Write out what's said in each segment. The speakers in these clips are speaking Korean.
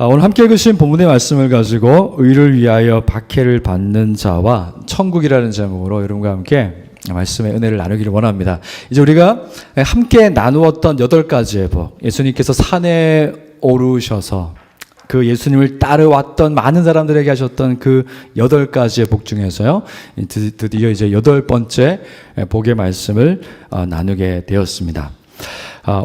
오늘 함께 읽으신 본문의 말씀을 가지고 의를 위하여 박해를 받는 자와 천국이라는 제목으로 여러분과 함께 말씀의 은혜를 나누기를 원합니다. 이제 우리가 함께 나누었던 8가지의 복, 예수님께서 산에 오르셔서 그 예수님을 따라왔던 많은 사람들에게 하셨던 그 8가지의 복 중에서요, 드디어 이제 8번째 복의 말씀을 나누게 되었습니다.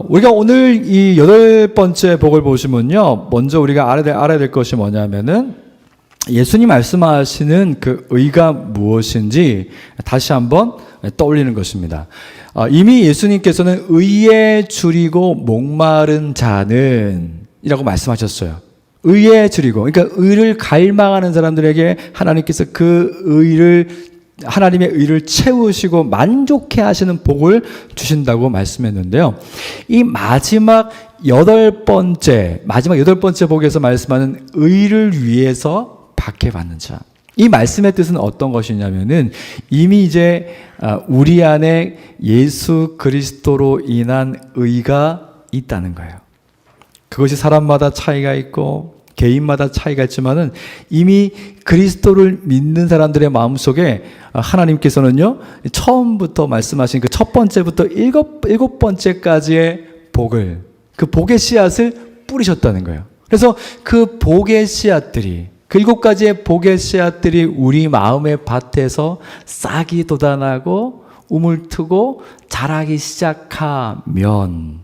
우리가 오늘 이 8번째 복을 보시면요, 먼저 우리가 알아야 될 것이 뭐냐면은 예수님 말씀하시는 그 의가 무엇인지 다시 한번 떠올리는 것입니다. 이미 예수님께서는 의에 줄이고 목마른 자는 이라고 말씀하셨어요. 의에 줄이고, 그러니까 의를 갈망하는 사람들에게 하나님께서 하나님의 의를 채우시고 만족해 하시는 복을 주신다고 말씀했는데요. 이 마지막 8번째 복에서 말씀하는 의를 위해서 박해받는 자. 이 말씀의 뜻은 어떤 것이냐면은 이미 이제 우리 안에 예수 그리스도로 인한 의가 있다는 거예요. 그것이 사람마다 차이가 있고 개인마다 차이가 있지만은 이미 그리스도를 믿는 사람들의 마음속에 하나님께서는요, 처음부터 말씀하신 그 첫 번째부터 일곱 번째까지의 복을, 그 복의 씨앗을 뿌리셨다는 거예요. 그래서 그 복의 씨앗들이, 그 7가지의 복의 씨앗들이 우리 마음의 밭에서 싹이 돋아나고 우물 트고 자라기 시작하면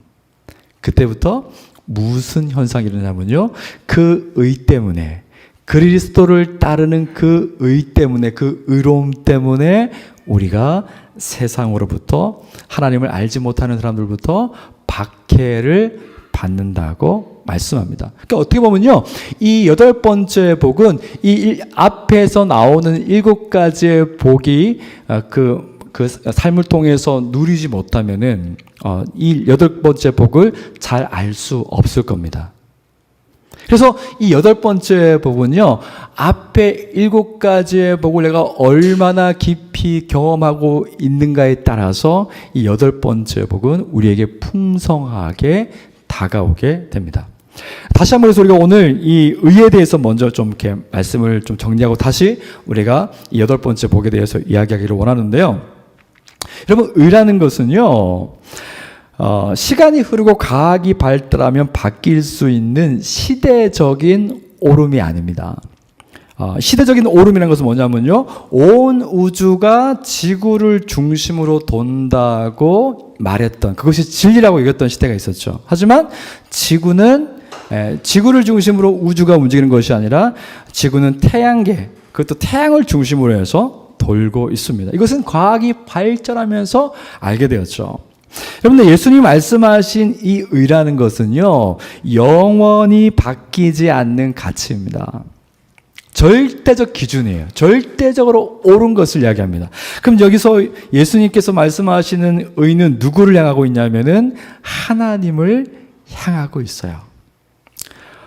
그때부터 무슨 현상이 일어나면요, 그 의 때문에, 그리스도를 따르는 그 의 때문에, 그 의로움 때문에 우리가 세상으로부터, 하나님을 알지 못하는 사람들부터 박해를 받는다고 말씀합니다. 그러니까 어떻게 보면요, 이 8번째 복은 이 앞에서 나오는 7가지의 복이 그 삶을 통해서 누리지 못하면은 이 8번째 복을 잘 알 수 없을 겁니다. 그래서 이 8번째 복은요, 앞에 7가지의 복을 내가 얼마나 깊이 경험하고 있는가에 따라서 이 8번째 복은 우리에게 풍성하게 다가오게 됩니다. 다시 한번 해서 우리가 오늘 이 의에 대해서 먼저 좀 이렇게 말씀을 좀 정리하고 다시 우리가 이 8번째 복에 대해서 이야기하기를 원하는데요. 여러분, 의라는 것은요, 시간이 흐르고 과학이 발달하면 바뀔 수 있는 시대적인 오름이 아닙니다. 시대적인 오름이라는 것은 뭐냐면요, 온 우주가 지구를 중심으로 돈다고 말했던, 그것이 진리라고 여겼던 시대가 있었죠. 하지만 지구를 중심으로 우주가 움직이는 것이 아니라 지구는 태양계, 그것도 태양을 중심으로 해서 돌고 있습니다. 이것은 과학이 발전하면서 알게 되었죠. 여러분들, 예수님이 말씀하신 이 의라는 것은요, 영원히 바뀌지 않는 가치입니다. 절대적 기준이에요. 절대적으로 옳은 것을 이야기합니다. 그럼 여기서 예수님께서 말씀하시는 의는 누구를 향하고 있냐면은 하나님을 향하고 있어요.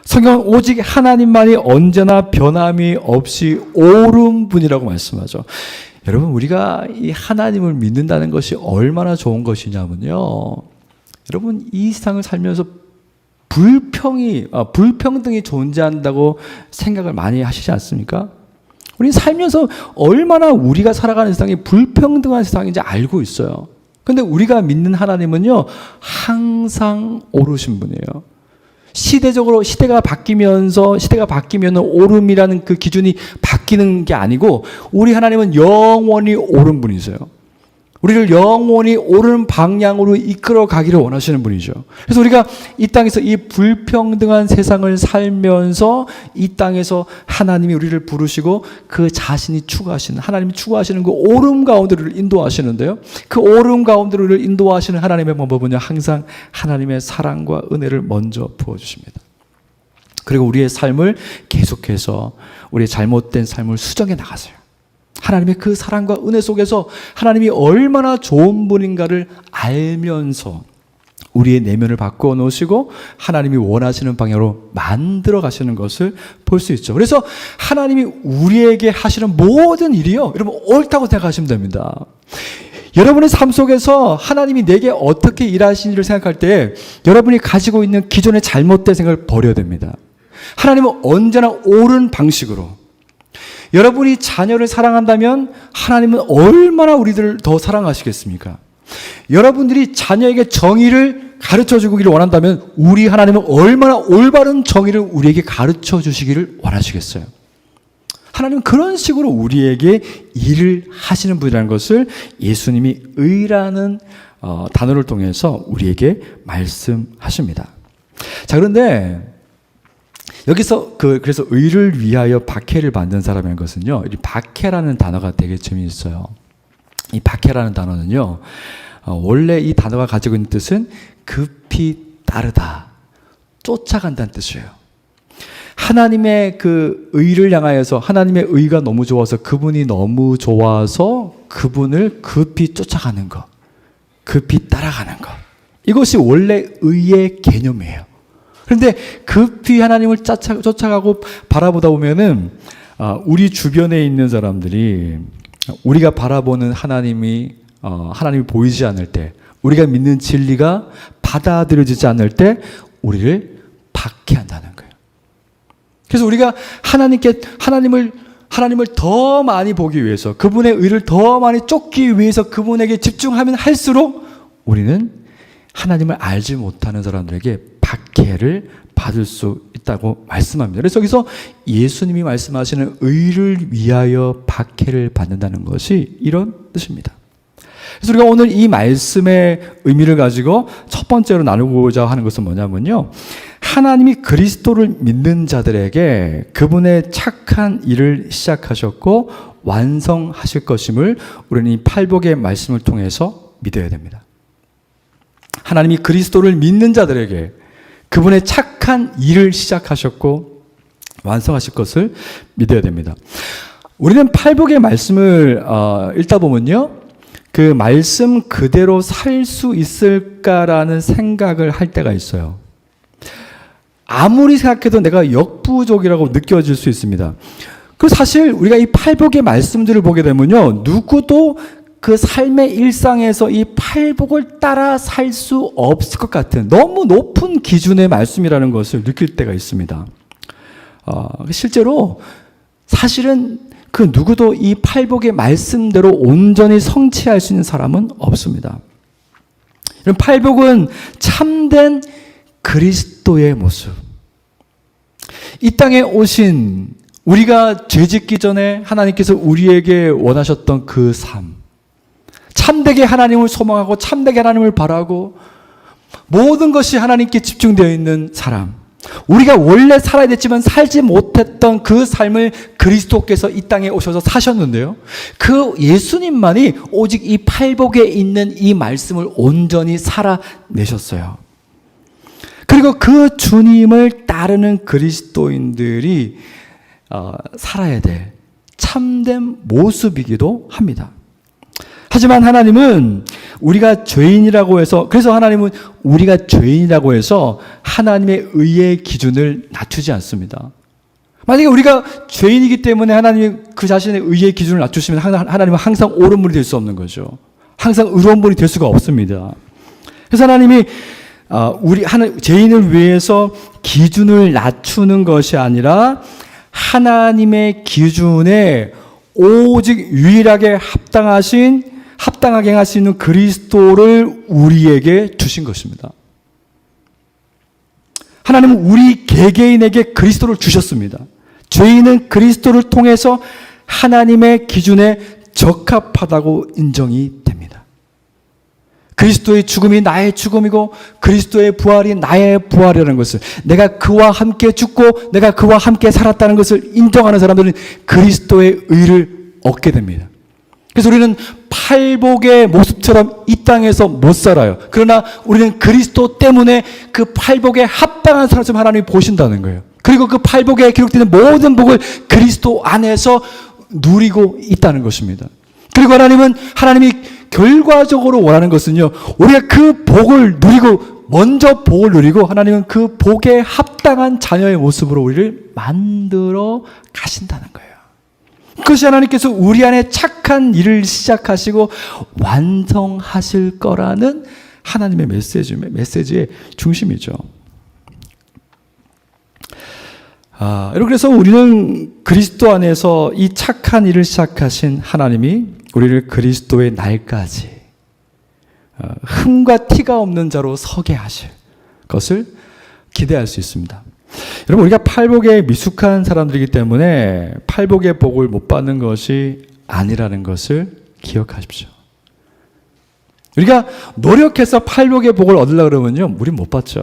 성경은 오직 하나님만이 언제나 변함이 없이 옳은 분이라고 말씀하죠. 여러분, 우리가 이 하나님을 믿는다는 것이 얼마나 좋은 것이냐면요, 여러분, 이 세상을 살면서 불평등이 존재한다고 생각을 많이 하시지 않습니까? 우리 살면서 얼마나 우리가 살아가는 세상이 불평등한 세상인지 알고 있어요. 그런데 우리가 믿는 하나님은요, 항상 옳으신 분이에요. 시대가 바뀌면 옳음이라는 그 기준이 바뀌는 게 아니고, 우리 하나님은 영원히 옳은 분이세요. 우리를 영원히 옳은 방향으로 이끌어 가기를 원하시는 분이죠. 그래서 우리가 이 땅에서 이 불평등한 세상을 살면서 이 땅에서 하나님이 우리를 부르시고 하나님이 추구하시는 그 옳음 가운데로 인도하시는데요. 그 옳음 가운데로 우리를 인도하시는 하나님의 방법은요, 항상 하나님의 사랑과 은혜를 먼저 부어주십니다. 그리고 우리의 삶을 계속해서 우리의 잘못된 삶을 수정해 나가세요. 하나님의 그 사랑과 은혜 속에서 하나님이 얼마나 좋은 분인가를 알면서 우리의 내면을 바꾸어 놓으시고 하나님이 원하시는 방향으로 만들어 가시는 것을 볼 수 있죠. 그래서 하나님이 우리에게 하시는 모든 일이요, 여러분, 옳다고 생각하시면 됩니다. 여러분의 삶 속에서 하나님이 내게 어떻게 일하시는지를 생각할 때 여러분이 가지고 있는 기존의 잘못된 생각을 버려야 됩니다. 하나님은 언제나 옳은 방식으로, 여러분이 자녀를 사랑한다면 하나님은 얼마나 우리들을 더 사랑하시겠습니까? 여러분들이 자녀에게 정의를 가르쳐 주기를 원한다면 우리 하나님은 얼마나 올바른 정의를 우리에게 가르쳐 주시기를 원하시겠어요? 하나님은 그런 식으로 우리에게 일을 하시는 분이라는 것을 예수님이 의라는 단어를 통해서 우리에게 말씀하십니다. 자, 그런데 여기서 그래서 의를 위하여 박해를 받는 사람인 것은요, 이 박해라는 단어가 되게 재미있어요. 이 박해라는 단어는요, 원래 이 단어가 가지고 있는 뜻은 급히 따르다, 쫓아간다는 뜻이에요. 하나님의 그 의를 향하여서, 하나님의 의가 너무 좋아서, 그분이 너무 좋아서 그분을 급히 쫓아가는 것, 급히 따라가는 것, 이것이 원래 의의 개념이에요. 그런데 급히 하나님을 쫓아가고 바라보다 보면은 우리 주변에 있는 사람들이 우리가 바라보는 하나님이 보이지 않을 때, 우리가 믿는 진리가 받아들여지지 않을 때 우리를 박해한다는 거예요. 그래서 우리가 하나님을 더 많이 보기 위해서, 그분의 의를 더 많이 쫓기 위해서 그분에게 집중하면 할수록 우리는 하나님을 알지 못하는 사람들에게 박해를 받을 수 있다고 말씀합니다. 그래서 여기서 예수님이 말씀하시는 의를 위하여 박해를 받는다는 것이 이런 뜻입니다. 그래서 우리가 오늘 이 말씀의 의미를 가지고 첫 번째로 나누고자 하는 것은 뭐냐면요, 하나님이 그리스도를 믿는 자들에게 그분의 착한 일을 시작하셨고 완성하실 것임을 우리는 이 팔복의 말씀을 통해서 믿어야 됩니다. 하나님이 그리스도를 믿는 자들에게 그분의 착한 일을 시작하셨고 완성하실 것을 믿어야 됩니다. 우리는 팔복의 말씀을 읽다 보면요, 그 말씀 그대로 살 수 있을까라는 생각을 할 때가 있어요. 아무리 생각해도 내가 역부족이라고 느껴질 수 있습니다. 그리고 사실 우리가 이 팔복의 말씀들을 보게 되면요, 누구도 그 삶의 일상에서 이 팔복을 따라 살 수 없을 것 같은 너무 높은 기준의 말씀이라는 것을 느낄 때가 있습니다. 실제로 사실은 그 누구도 이 팔복의 말씀대로 온전히 성취할 수 있는 사람은 없습니다. 팔복은 참된 그리스도의 모습. 이 땅에 오신, 우리가 죄짓기 전에 하나님께서 우리에게 원하셨던 그 삶, 참되게 하나님을 소망하고 참되게 하나님을 바라고 모든 것이 하나님께 집중되어 있는 사람, 우리가 원래 살아야 됐지만 살지 못했던 그 삶을 그리스도께서 이 땅에 오셔서 사셨는데요, 그 예수님만이 오직 이 팔복에 있는 이 말씀을 온전히 살아내셨어요. 그리고 그 주님을 따르는 그리스도인들이 살아야 될 참된 모습이기도 합니다. 하지만 하나님은 우리가 죄인이라고 해서, 그래서 하나님은 우리가 죄인이라고 해서 하나님의 의의 기준을 낮추지 않습니다. 만약에 우리가 죄인이기 때문에 하나님이 그 자신의 의의 기준을 낮추시면 하나님은 항상 옳은 분이 될 수 없는 거죠. 항상 의로운 분이 될 수가 없습니다. 그래서 하나님이 죄인을 위해서 기준을 낮추는 것이 아니라 하나님의 기준에 오직 유일하게 합당하게 할 수 있는 그리스도를 우리에게 주신 것입니다. 하나님은 우리 개개인에게 그리스도를 주셨습니다. 죄인은 그리스도를 통해서 하나님의 기준에 적합하다고 인정이 됩니다. 그리스도의 죽음이 나의 죽음이고 그리스도의 부활이 나의 부활이라는 것을, 내가 그와 함께 죽고 내가 그와 함께 살았다는 것을 인정하는 사람들은 그리스도의 의를 얻게 됩니다. 그래서 우리는 팔복의 모습처럼 이 땅에서 못 살아요. 그러나 우리는 그리스도 때문에 그 팔복에 합당한 사람처럼 하나님이 보신다는 거예요. 그리고 그 팔복에 기록되는 모든 복을 그리스도 안에서 누리고 있다는 것입니다. 그리고 하나님이 결과적으로 원하는 것은요, 우리가 그 복을 누리고, 먼저 복을 누리고 하나님은 그 복에 합당한 자녀의 모습으로 우리를 만들어 가신다는 거예요. 그것이 하나님께서 우리 안에 착한 일을 시작하시고 완성하실 거라는 하나님의 메시지의 중심이죠. 여러분, 그래서 우리는 그리스도 안에서 이 착한 일을 시작하신 하나님이 우리를 그리스도의 날까지 흠과 티가 없는 자로 서게 하실 것을 기대할 수 있습니다. 여러분, 우리가 팔복에 미숙한 사람들이기 때문에 팔복의 복을 못 받는 것이 아니라는 것을 기억하십시오. 우리가 노력해서 팔복의 복을 얻으려고 그러면요, 우리 못 받죠.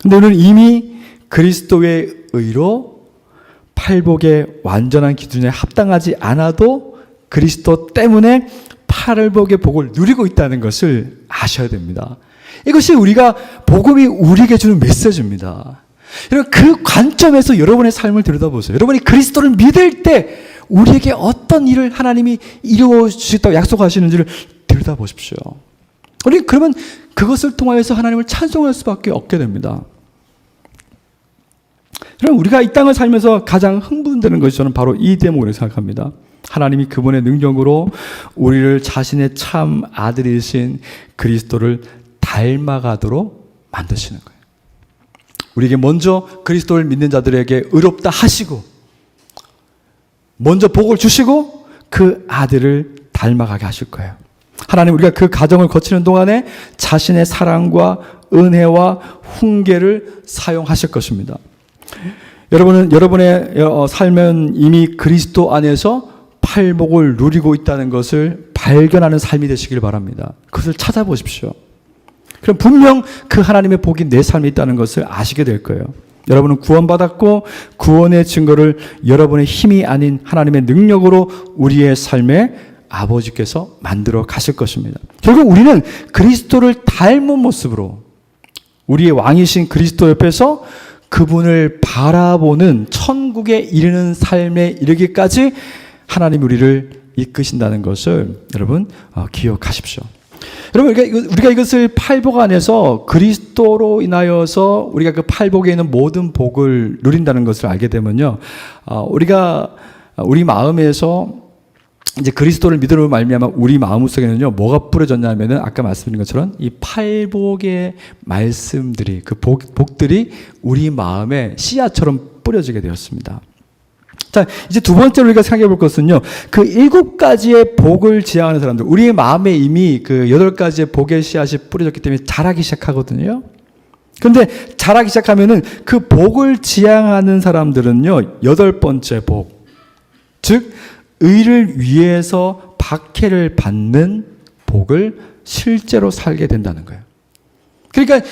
근데 우리는 이미 그리스도의 의로 팔복의 완전한 기준에 합당하지 않아도 그리스도 때문에 팔복의 복을 누리고 있다는 것을 아셔야 됩니다. 이것이 우리가 복음이 우리에게 주는 메시지입니다. 여러분, 그 관점에서 여러분의 삶을 들여다보세요. 여러분이 그리스도를 믿을 때 우리에게 어떤 일을 하나님이 이루어 주시겠다고 약속하시는지를 들여다보십시오. 우리 그러면 그것을 통하여서 하나님을 찬송할 수밖에 없게 됩니다. 그럼 우리가 이 땅을 살면서 가장 흥분되는 것이 저는 바로 이 대목으로 생각합니다. 하나님이 그분의 능력으로 우리를 자신의 참 아들이신 그리스도를 닮아가도록 만드시는 거예요. 우리에게 먼저 그리스도를 믿는 자들에게 의롭다 하시고 먼저 복을 주시고 그 아들을 닮아가게 하실 거예요. 하나님, 우리가 그 과정을 거치는 동안에 자신의 사랑과 은혜와 훈계를 사용하실 것입니다. 여러분은 여러분의 삶은 이미 그리스도 안에서 팔복을 누리고 있다는 것을 발견하는 삶이 되시길 바랍니다. 그것을 찾아보십시오. 그럼 분명 그 하나님의 복이 내 삶에 있다는 것을 아시게 될 거예요. 여러분은 구원받았고 구원의 증거를 여러분의 힘이 아닌 하나님의 능력으로 우리의 삶에 아버지께서 만들어 가실 것입니다. 결국 우리는 그리스도를 닮은 모습으로 우리의 왕이신 그리스도 옆에서 그분을 바라보는 천국에 이르는 삶에 이르기까지 하나님 우리를 이끄신다는 것을 여러분 기억하십시오. 여러분, 우리가 이것을 팔복 안에서 그리스도로 인하여서 우리가 그 팔복에 있는 모든 복을 누린다는 것을 알게 되면요, 우리가 우리 마음에서 이제 그리스도를 믿음으로 말미암아 우리 마음 속에는요 뭐가 뿌려졌냐면은 아까 말씀드린 것처럼 이 팔복의 말씀들이 그 복들이 우리 마음에 씨앗처럼 뿌려지게 되었습니다. 자, 이제 두 번째로 우리가 생각해 볼 것은요, 그 7가지의 복을 지향하는 사람들, 우리의 마음에 이미 그 8가지의 복의 씨앗이 뿌려졌기 때문에 자라기 시작하거든요. 그런데 자라기 시작하면은 그 복을 지향하는 사람들은요, 8번째 복, 즉 의를 위해서 박해를 받는 복을 실제로 살게 된다는 거예요. 그러니까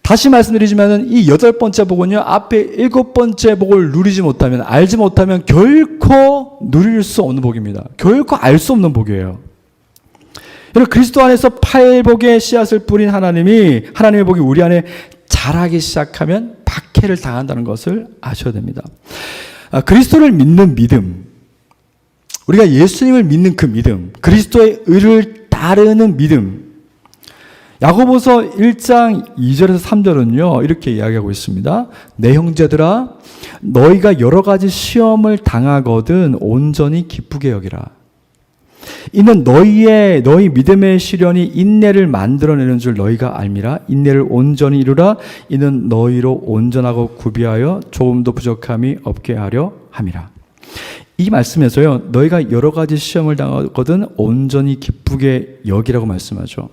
다시 말씀드리지만은 이 8번째 복은요, 앞에 7번째 복을 누리지 못하면, 알지 못하면 결코 누릴 수 없는 복입니다. 결코 알 수 없는 복이에요. 여러분, 그리스도 안에서 팔복의 씨앗을 뿌린 하나님이, 하나님의 복이 우리 안에 자라기 시작하면 박해를 당한다는 것을 아셔야 됩니다. 그리스도를 믿는 믿음, 우리가 예수님을 믿는 그 믿음, 그리스도의 의를 따르는 믿음, 야고보서 1장 2절에서 3절은요 이렇게 이야기하고 있습니다. 내 형제들아, 너희가 여러 가지 시험을 당하거든 온전히 기쁘게 여기라. 이는 너희 믿음의 시련이 인내를 만들어내는 줄 너희가 알미라. 인내를 온전히 이루라. 이는 너희로 온전하고 구비하여 조금도 부족함이 없게 하려 함이라. 이 말씀에서요, 너희가 여러 가지 시험을 당하거든 온전히 기쁘게 여기라고 말씀하죠.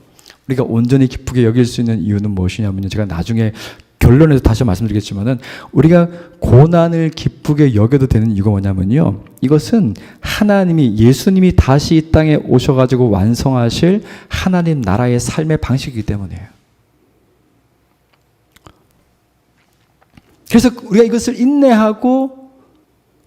우리가 온전히 기쁘게 여길 수 있는 이유는 무엇이냐면요, 제가 나중에 결론에서 다시 말씀드리겠지만은, 우리가 고난을 기쁘게 여겨도 되는 이유가 뭐냐면요, 이것은 하나님이, 예수님이 다시 이 땅에 오셔가지고 완성하실 하나님 나라의 삶의 방식이기 때문이에요. 그래서 우리가 이것을 인내하고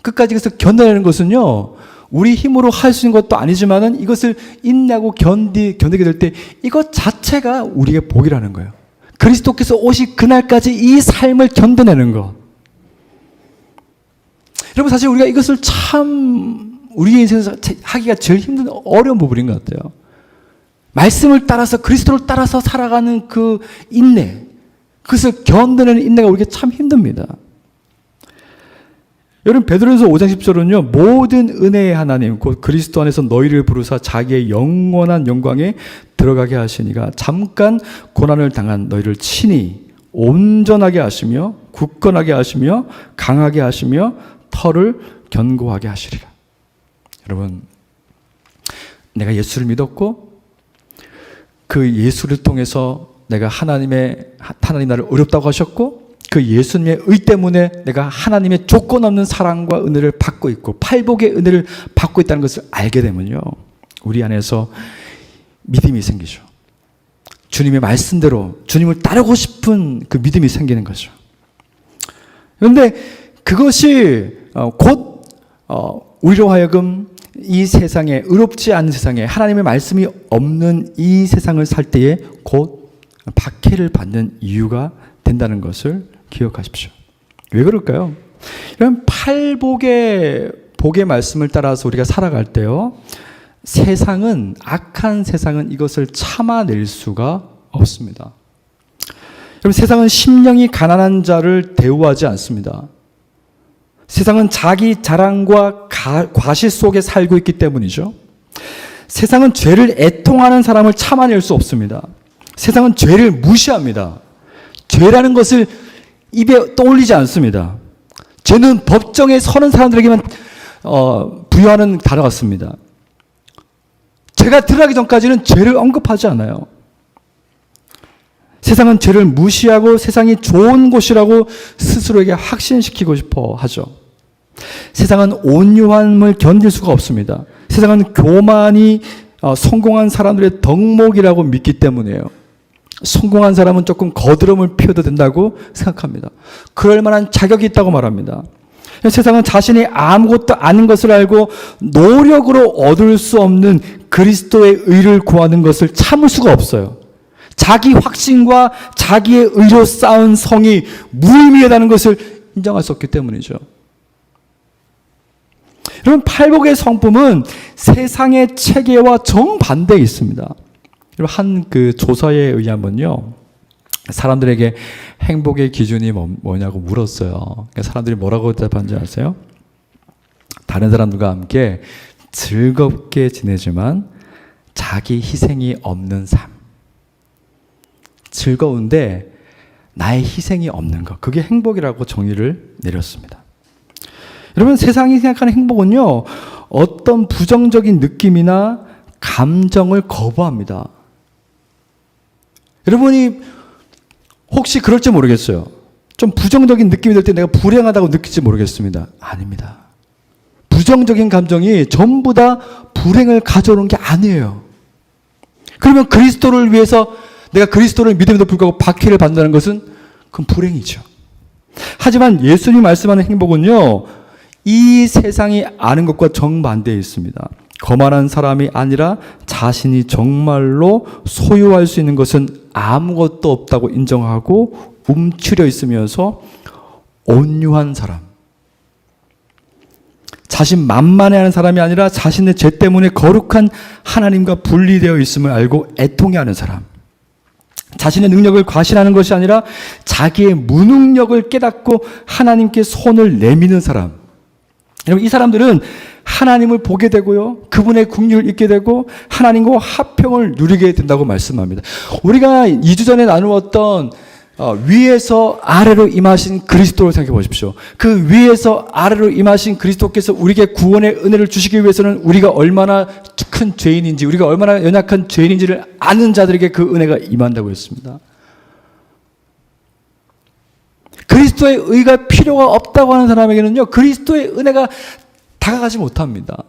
끝까지 이것을 견뎌내는 것은요, 우리 힘으로 할 수 있는 것도 아니지만은 이것을 인내하고 견디게 될 때 이것 자체가 우리의 복이라는 거예요. 그리스도께서 오실 그날까지 이 삶을 견뎌내는 것. 여러분, 사실 우리가 이것을 참 우리의 인생에서 하기가 제일 힘든 어려운 부분인 것 같아요. 말씀을 따라서, 그리스도를 따라서 살아가는 그 인내, 그것을 견뎌내는 인내가 우리에게 참 힘듭니다. 여러분, 베드로전서 5장 10절은요, 모든 은혜의 하나님 곧 그리스도 안에서 너희를 부르사 자기의 영원한 영광에 들어가게 하시니가 잠깐 고난을 당한 너희를 친히 온전하게 하시며 굳건하게 하시며 강하게 하시며 털을 견고하게 하시리라. 여러분, 내가 예수를 믿었고 그 예수를 통해서 내가 하나님 나를 어렵다고 하셨고 그 예수님의 의 때문에 내가 하나님의 조건 없는 사랑과 은혜를 받고 있고 팔복의 은혜를 받고 있다는 것을 알게 되면요, 우리 안에서 믿음이 생기죠. 주님의 말씀대로 주님을 따르고 싶은 그 믿음이 생기는 거죠. 그런데 그것이 곧 우리로 하여금 이 세상에, 의롭지 않은 세상에, 하나님의 말씀이 없는 이 세상을 살 때에 곧 박해를 받는 이유가 된다는 것을 기억하십시오. 왜 그럴까요? 이런 팔복의 복의 말씀을 따라서 우리가 살아갈 때요, 세상은, 악한 세상은 이것을 참아낼 수가 없습니다. 여러분, 세상은 심령이 가난한 자를 대우하지 않습니다. 세상은 자기 자랑과 과시 속에 살고 있기 때문이죠. 세상은 죄를 애통하는 사람을 참아낼 수 없습니다. 세상은 죄를 무시합니다. 죄라는 것을 입에 떠올리지 않습니다. 죄는 법정에 서는 사람들에게만 부여하는 단어 같습니다. 죄가 드러나기 전까지는 죄를 언급하지 않아요. 세상은 죄를 무시하고 세상이 좋은 곳이라고 스스로에게 확신시키고 싶어 하죠. 세상은 온유함을 견딜 수가 없습니다. 세상은 교만이 성공한 사람들의 덕목이라고 믿기 때문이에요. 성공한 사람은 조금 거드름을 피워도 된다고 생각합니다. 그럴 만한 자격이 있다고 말합니다. 세상은 자신이 아무것도 아닌 것을 알고 노력으로 얻을 수 없는 그리스도의 의를 구하는 것을 참을 수가 없어요. 자기 확신과 자기의 의로 쌓은 성이 무의미하다는 것을 인정할 수 없기 때문이죠. 여러분, 팔복의 성품은 세상의 체계와 정반대에 있습니다. 한 그 조사에 의하면요, 사람들에게 행복의 기준이 뭐냐고 물었어요. 그러니까 사람들이 뭐라고 대답하는지 아세요? 다른 사람들과 함께 즐겁게 지내지만 자기 희생이 없는 삶. 즐거운데 나의 희생이 없는 것. 그게 행복이라고 정의를 내렸습니다. 여러분, 세상이 생각하는 행복은요, 어떤 부정적인 느낌이나 감정을 거부합니다. 여러분이 혹시 그럴지 모르겠어요. 좀 부정적인 느낌이 들 때 내가 불행하다고 느낄지 모르겠습니다. 아닙니다. 부정적인 감정이 전부 다 불행을 가져오는 게 아니에요. 그러면 그리스도를 위해서 내가 그리스도를 믿음에도 불구하고 박해를 받는다는 것은 그건 불행이죠. 하지만 예수님이 말씀하는 행복은요, 이 세상이 아는 것과 정반대에 있습니다. 거만한 사람이 아니라 자신이 정말로 소유할 수 있는 것은 아무것도 없다고 인정하고 움츠려 있으면서 온유한 사람. 자신 만만해하는 사람이 아니라 자신의 죄 때문에 거룩한 하나님과 분리되어 있음을 알고 애통해하는 사람. 자신의 능력을 과신하는 것이 아니라 자기의 무능력을 깨닫고 하나님께 손을 내미는 사람. 여러분, 이 사람들은 하나님을 보게 되고요, 그분의 긍휼을 잊게 되고 하나님과 화평을 누리게 된다고 말씀합니다. 우리가 2주 전에 나누었던 위에서 아래로 임하신 그리스도를 생각해 보십시오. 그 위에서 아래로 임하신 그리스도께서 우리에게 구원의 은혜를 주시기 위해서는 우리가 얼마나 큰 죄인인지, 우리가 얼마나 연약한 죄인인지를 아는 자들에게 그 은혜가 임한다고 했습니다. 그리스도의 의가 필요가 없다고 하는 사람에게는요, 그리스도의 은혜가 다가가지 못합니다.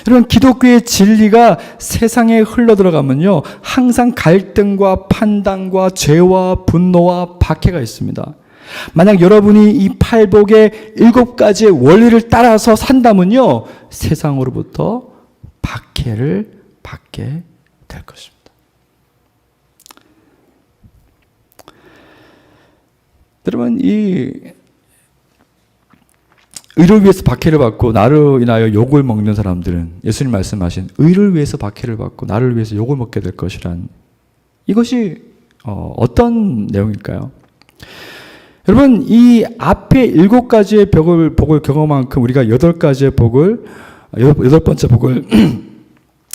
여러분, 기독교의 진리가 세상에 흘러들어가면요, 항상 갈등과 판단과 죄와 분노와 박해가 있습니다. 만약 여러분이 이 팔복의 7가지의 원리를 따라서 산다면요, 세상으로부터 박해를 받게 될 것입니다. 여러분, 이 의를 위해서 박해를 받고 나를 인하여 욕을 먹는 사람들은 예수님 말씀하신 의를 위해서 박해를 받고 나를 위해서 욕을 먹게 될 것이란, 이것이 어떤 내용일까요? 여러분, 이 앞에 7가지의 복을 경험한 만큼 우리가 8가지의 복을, 8번째 복을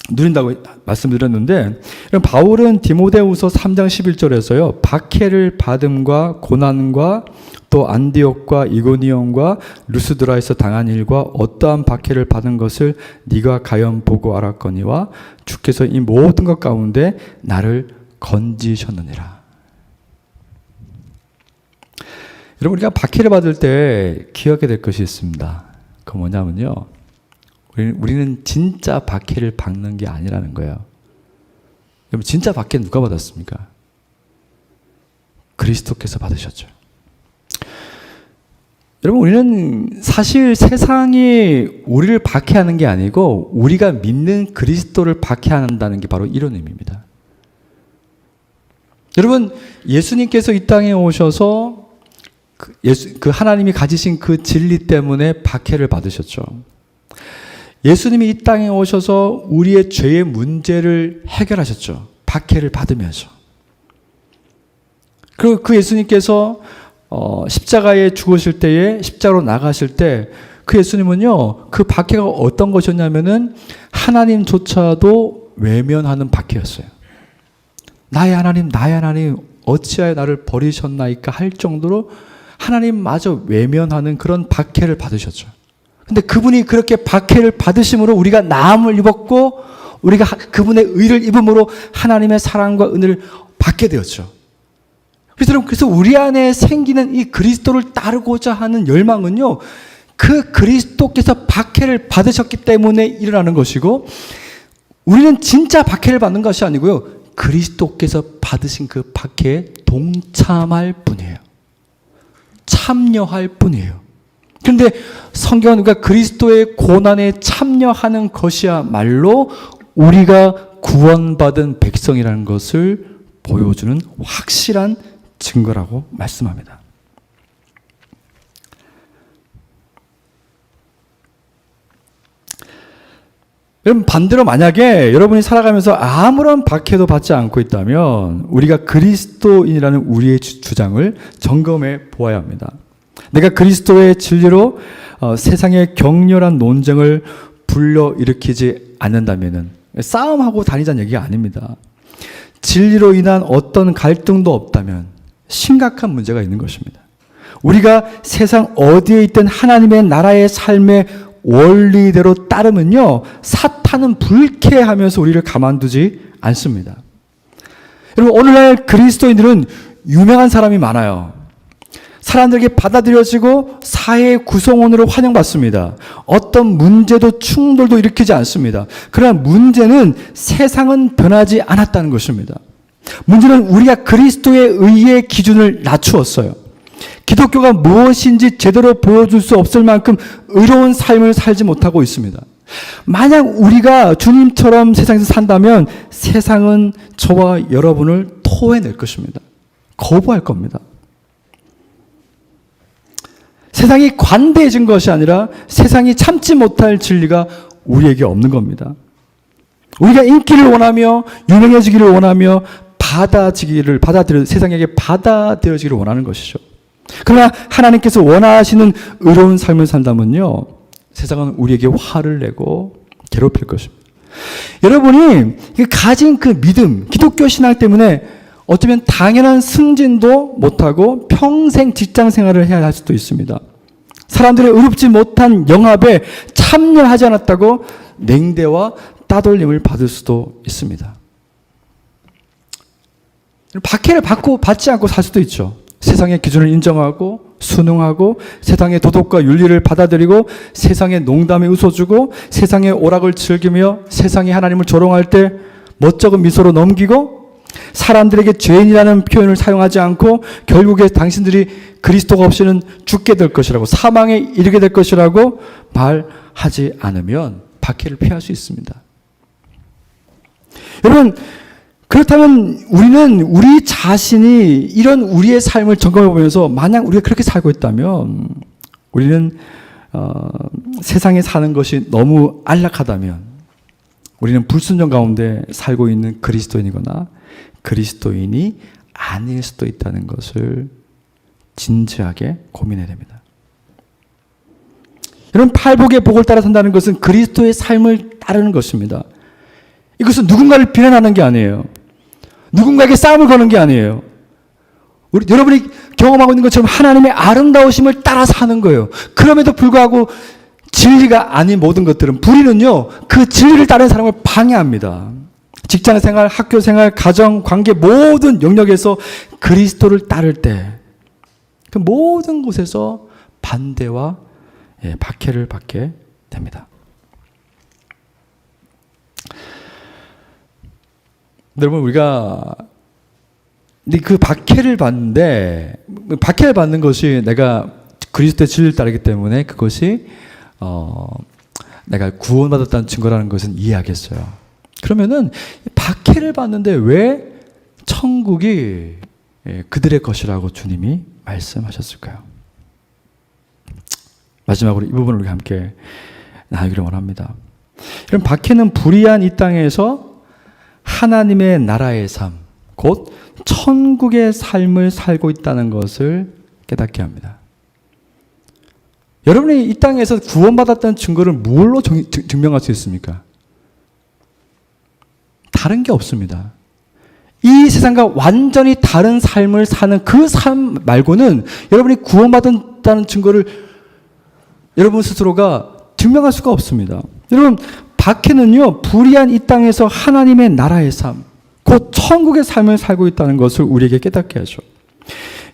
누린다고 말씀드렸는데, 바울은 디모데후서 3장 11절에서요, 박해를 받음과 고난과 또 안디옥과 이고니온과 루스드라에서 당한 일과 어떠한 박해를 받은 것을 네가 가연 보고 알았거니와 주께서 이 모든 것 가운데 나를 건지셨느니라. 여러분, 우리가 박해를 받을 때 기억해야 될 것이 있습니다. 그건 뭐냐면요, 우리는 진짜 박해를 받는 게 아니라는 거예요. 여러분, 진짜 박해는 누가 받았습니까? 그리스도께서 받으셨죠. 여러분, 우리는 사실 세상이 우리를 박해하는 게 아니고 우리가 믿는 그리스도를 박해한다는 게 바로 이런 의미입니다. 여러분, 예수님께서 이 땅에 오셔서 그 하나님이 가지신 그 진리 때문에 박해를 받으셨죠. 예수님이 이 땅에 오셔서 우리의 죄의 문제를 해결하셨죠. 박해를 받으면서. 그리고 그 예수님께서 십자가에 죽으실 때에, 십자가로 나가실 때, 그 예수님은요, 그 박해가 어떤 것이었냐면은 하나님조차도 외면하는 박해였어요. 나의 하나님, 어찌하여 나를 버리셨나이까 할 정도로 하나님마저 외면하는 그런 박해를 받으셨죠. 근데 그분이 그렇게 박해를 받으심으로 우리가 나음을 입었고, 우리가 그분의 의를 입음으로 하나님의 사랑과 은혜를 받게 되었죠. 그래서 우리 안에 생기는 이 그리스도를 따르고자 하는 열망은요, 그 그리스도께서 박해를 받으셨기 때문에 일어나는 것이고, 우리는 진짜 박해를 받는 것이 아니고요, 그리스도께서 받으신 그 박해에 동참할 뿐이에요. 참여할 뿐이에요. 그런데 성경은 우리가 그리스도의 고난에 참여하는 것이야말로 우리가 구원받은 백성이라는 것을 보여주는 확실한 증거라고 말씀합니다. 여러분, 반대로 만약에 여러분이 살아가면서 아무런 박해도 받지 않고 있다면 우리가 그리스도인이라는 우리의 주장을 점검해 보아야 합니다. 내가 그리스도의 진리로 세상의 격렬한 논쟁을 불러일으키지 않는다면은, 싸움하고 다니자는 얘기가 아닙니다. 진리로 인한 어떤 갈등도 없다면 심각한 문제가 있는 것입니다. 우리가 세상 어디에 있든 하나님의 나라의 삶의 원리대로 따르면요, 사탄은 불쾌하면서 우리를 가만두지 않습니다. 여러분, 오늘날 그리스도인들은 유명한 사람이 많아요. 사람들에게 받아들여지고 사회의 구성원으로 환영받습니다. 어떤 문제도 충돌도 일으키지 않습니다. 그러나 문제는 세상은 변하지 않았다는 것입니다. 문제는 우리가 그리스도의 의의 기준을 낮추었어요. 기독교가 무엇인지 제대로 보여줄 수 없을 만큼 의로운 삶을 살지 못하고 있습니다. 만약 우리가 주님처럼 세상에서 산다면 세상은 저와 여러분을 토해낼 것입니다. 거부할 겁니다. 세상이 관대해진 것이 아니라 세상이 참지 못할 진리가 우리에게 없는 겁니다. 우리가 인기를 원하며 유명해지기를 원하며 세상에게 받아들여지기를 원하는 것이죠. 그러나 하나님께서 원하시는 의로운 삶을 산다면요, 세상은 우리에게 화를 내고 괴롭힐 것입니다. 여러분이 가진 그 믿음, 기독교 신앙 때문에 어쩌면 당연한 승진도 못하고 평생 직장 생활을 해야 할 수도 있습니다. 사람들의 의롭지 못한 영합에 참여하지 않았다고 냉대와 따돌림을 받을 수도 있습니다. 박해를 받지 않고 살 수도 있죠. 세상의 기준을 인정하고 순응하고 세상의 도덕과 윤리를 받아들이고 세상의 농담에 웃어주고 세상의 오락을 즐기며 세상의 하나님을 조롱할 때 멋쩍은 미소로 넘기고 사람들에게 죄인이라는 표현을 사용하지 않고 결국에 당신들이 그리스도가 없이는 죽게 될 것이라고, 사망에 이르게 될 것이라고 말하지 않으면 박해를 피할 수 있습니다. 여러분, 그렇다면 우리는 우리 자신이 이런 우리의 삶을 점검해 보면서 만약 우리가 그렇게 살고 있다면, 우리는 세상에 사는 것이 너무 안락하다면 우리는 불순종 가운데 살고 있는 그리스도인이거나 그리스도인이 아닐 수도 있다는 것을 진지하게 고민해야 됩니다. 여러분, 팔복의 복을 따라 산다는 것은 그리스도의 삶을 따르는 것입니다. 이것은 누군가를 비난하는 게 아니에요. 누군가에게 싸움을 거는 게 아니에요. 여러분이 경험하고 있는 것처럼 하나님의 아름다우심을 따라 사는 거예요. 그럼에도 불구하고 진리가 아닌 모든 것들은, 불의는요, 그 진리를 따르는 사람을 방해합니다. 직장 생활, 학교 생활, 가정, 관계 모든 영역에서 그리스도를 따를 때 그 모든 곳에서 반대와 박해를 받게 됩니다. 여러분, 우리가 그 박해를 받는데, 박해를 받는 것이 내가 그리스도의 진리를 따르기 때문에 그것이 내가 구원받았다는 증거라는 것은 이해하겠어요. 그러면은 박해를 받는데 왜 천국이 그들의 것이라고 주님이 말씀하셨을까요? 마지막으로 이 부분을 우리 함께 나누기를 원합니다. 그럼 박해는 불의한 이 땅에서 하나님의 나라의 삶, 곧 천국의 삶을 살고 있다는 것을 깨닫게 합니다. 여러분이 이 땅에서 구원받았다는 증거를 무엇로 증명할 수 있습니까? 다른 게 없습니다. 이 세상과 완전히 다른 삶을 사는 그 삶 말고는 여러분이 구원받았다는 증거를 여러분 스스로가 증명할 수가 없습니다. 여러분, 박해는요, 불의한 이 땅에서 하나님의 나라의 삶, 곧 천국의 삶을 살고 있다는 것을 우리에게 깨닫게 하죠.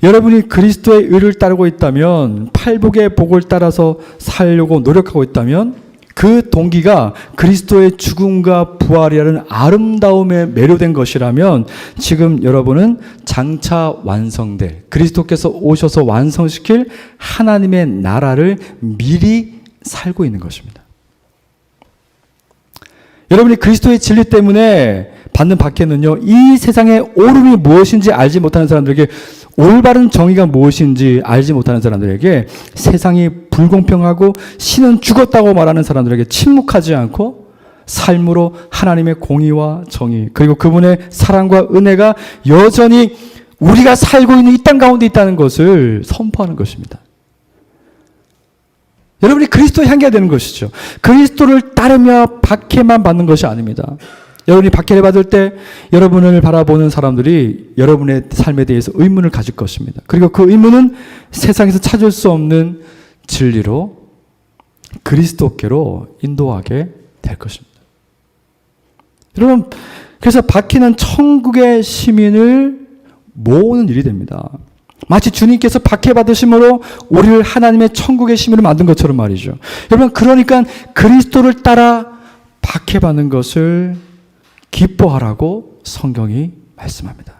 여러분이 그리스도의 의를 따르고 있다면, 팔복의 복을 따라서 살려고 노력하고 있다면 그 동기가 그리스도의 죽음과 부활이라는 아름다움에 매료된 것이라면 지금 여러분은 장차 완성될, 그리스도께서 오셔서 완성시킬 하나님의 나라를 미리 살고 있는 것입니다. 여러분이 그리스도의 진리 때문에 받는 박해는요, 이 세상의 옳음이 무엇인지 알지 못하는 사람들에게, 올바른 정의가 무엇인지 알지 못하는 사람들에게, 세상이 불공평하고 신은 죽었다고 말하는 사람들에게 침묵하지 않고 삶으로 하나님의 공의와 정의, 그리고 그분의 사랑과 은혜가 여전히 우리가 살고 있는 이 땅 가운데 있다는 것을 선포하는 것입니다. 여러분이 그리스도의 향기가 되는 것이죠. 그리스도를 따르며 박해만 받는 것이 아닙니다. 여러분이 박해를 받을 때 여러분을 바라보는 사람들이 여러분의 삶에 대해서 의문을 가질 것입니다. 그리고 그 의문은 세상에서 찾을 수 없는 진리로 그리스도께로 인도하게 될 것입니다. 여러분, 그래서 박해는 천국의 시민을 모으는 일이 됩니다. 마치 주님께서 박해받으심으로 우리를 하나님의 천국의 시민으로 만든 것처럼 말이죠. 여러분, 그러니까 그리스도를 따라 박해받는 것을 기뻐하라고 성경이 말씀합니다.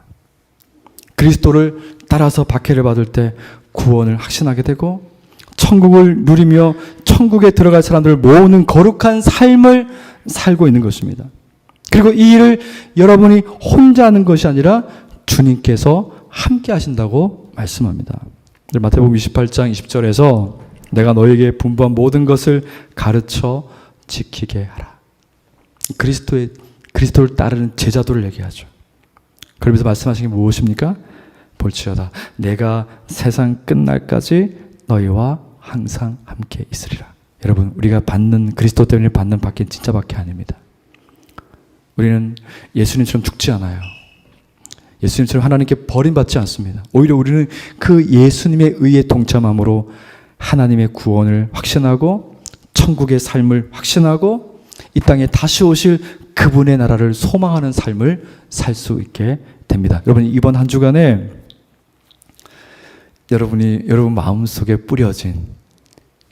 그리스도를 따라서 박해를 받을 때 구원을 확신하게 되고 천국을 누리며 천국에 들어갈 사람들을 모으는 거룩한 삶을 살고 있는 것입니다. 그리고 이 일을 여러분이 혼자 하는 것이 아니라 주님께서 함께 하신다고 말씀합니다. 마태복음 28장 20절에서 내가 너에게 분부한 모든 것을 가르쳐 지키게 하라. 그리스도를 따르는 제자도를 얘기하죠. 그러면서 말씀하신 게 무엇입니까? 볼지어다 내가 세상 끝날까지 너희와 항상 함께 있으리라. 여러분, 우리가 받는, 그리스도 때문에 받는 박해는 진짜 박해 아닙니다. 우리는 예수님처럼 죽지 않아요. 예수님처럼 하나님께 버림받지 않습니다. 오히려 우리는 그 예수님의 의에 동참함으로 하나님의 구원을 확신하고 천국의 삶을 확신하고 이 땅에 다시 오실 그분의 나라를 소망하는 삶을 살 수 있게 됩니다. 여러분, 이번 한 주간에 여러분 마음속에 뿌려진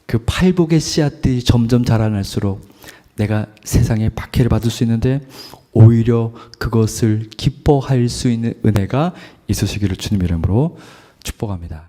그 팔복의 씨앗들이 점점 자라날수록 내가 세상에 박해를 받을 수 있는데 오히려 그것을 기뻐할 수 있는 은혜가 있으시기를 주님 이름으로 축복합니다.